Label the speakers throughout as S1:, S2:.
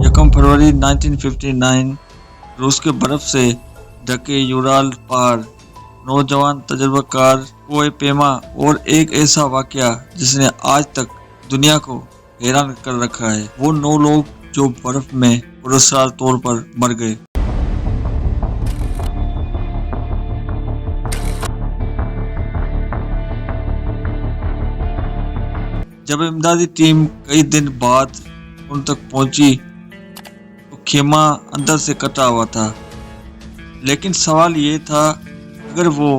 S1: 1 फरवरी 1959 रूस के बर्फ से ढके यूराल पहाड़, नौजवान तजुर्बाकार कोए पेमा और एक ऐसा वाकया जिसने आज तक दुनिया को हैरान कर रखा है, वो 9 लोग जो बर्फ में पुरस्कार तौर पर मर गए। जब इमदादी टीम कई दिन बाद उन तक पहुंची तो खेमा अंदर से कटा हुआ था, लेकिन सवाल ये था अगर वो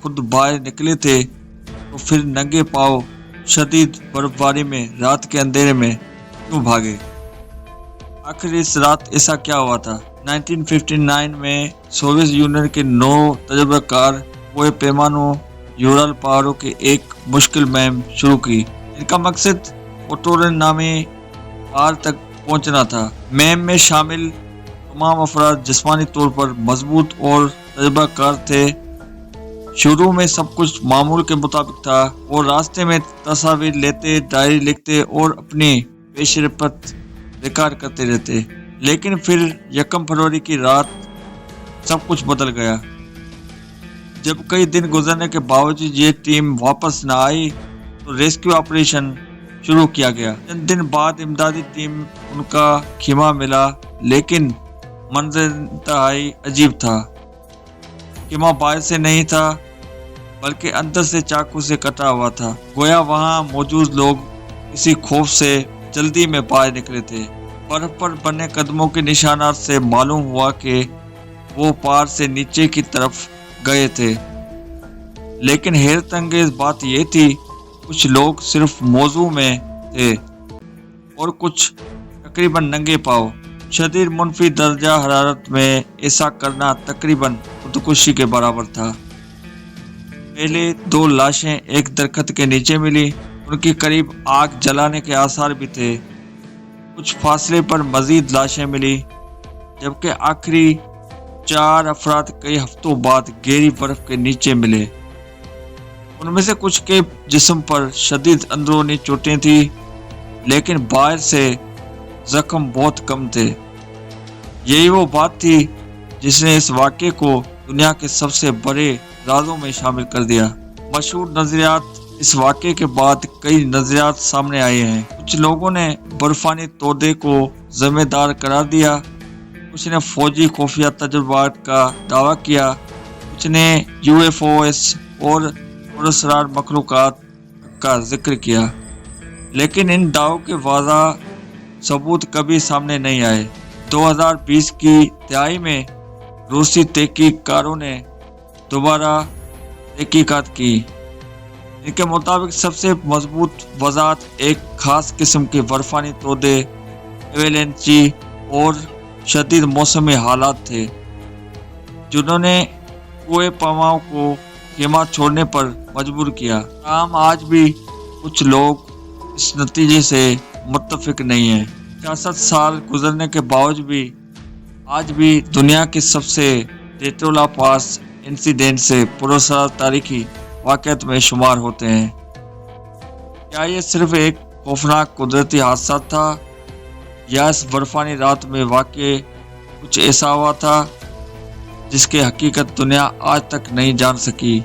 S1: खुद बाहर निकले थे तो फिर नंगे पांव शदीद बर्फबारी में रात के अंधेरे में क्यों भागे। आखिर इस रात ऐसा क्या हुआ था। 1959 में सोवियत यूनियन के 9 तजुर्बाकार कोए पैमानों यूराल पहाड़ों के एक मुश्किल मुहिम शुरू की। इनका मकसद ओटोरन नामी पहाड़ तक पहुंचना था। मुहिम में शामिल तमाम अफराद जिस्मानी तौर पर मजबूत और तजुर्बाकार थे। शुरू में सब कुछ मामूल के मुताबिक था और रास्ते में तस्वीर लेते, डायरी लिखते और अपनी पेशरफ्त रिकॉर्ड करते रहते। लेकिन फिर 1 फरवरी की रात सब कुछ बदल गया। जब कई दिन गुजरने के बावजूद ये टीम वापस न आई तो रेस्क्यू ऑपरेशन शुरू किया गया। चंद दिन बाद इमदादी टीम उनका खेमा मिला, लेकिन मंजर इंतहाई अजीब था। खेमा बाहर से नहीं था बल्कि अंदर से चाकू से कटा हुआ था। गोया वहां मौजूद लोग किसी खौफ से जल्दी में बाहर निकले थे। बर्फ पर बने कदमों के निशानात से मालूम हुआ कि वो पहाड़ से नीचे की तरफ गए थे। लेकिन हैरत अंगेज बात यह थी कुछ लोग सिर्फ मौजू में थे और कुछ तकरीबन नंगे पांव। शदीद मुनफी दर्जा हरारत में ऐसा करना तकरीबन खुदकुशी के बराबर था। पहले 2 लाशें एक दरख्त के नीचे मिली। उनके करीब आग जलाने के आसार भी थे। कुछ फासले पर मजीद लाशें मिली, जबकि आखिरी 4 अफराद कई हफ्तों बाद गहरी बर्फ के नीचे मिले। उनमें से कुछ के जिस्म पर शदीद अंदरूनी चोटें थी, लेकिन बाहर से जख्म बहुत कम थे। यही वो बात थी जिसने इस वाक़े को दुनिया के सबसे बड़े राजों में शामिल कर दिया। मशहूर नजरियात इस वाक़े के बाद कई नजरियात सामने आए हैं। कुछ लोगों ने बर्फानी तोदे को जिम्मेदार करार दिया, कुछ ने फौजी खुफिया तजुर्बात का दावा किया, कुछ ने UFOs और पुरस्कार मखलूकात का जिक्र किया। लेकिन इन दावों के वाज़ह सबूत कभी सामने नहीं आए। 2020 की तिहाई में रूसी तहकीकारों ने दोबारा तहकीकात की। इनके मुताबिक सबसे मजबूत वज़ाहत एक खास किस्म के बर्फानी तोदे, एवेलेंची और शदीद मौसमी हालात थे, जिन्होंने कोए पमाओं को खेमा छोड़ने पर मजबूर किया। ताहम आज भी कुछ लोग इस नतीजे से मुत्तफिक नहीं हैं। 66 साल गुजरने के बावजूद भी आज भी दुनिया के सबसे डेटोला पास इंसिडेंट से पुरस्कार तारीखी वाक़यात में शुमार होते हैं। क्या ये सिर्फ एक खौफनाक कुदरती हादसा था या इस बर्फानी रात में वाक़ई कुछ ऐसा हुआ था जिसकी हकीकत दुनिया आज तक नहीं जान सकी।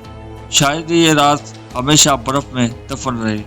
S1: शायद ये रात हमेशा बर्फ में दफन रहे।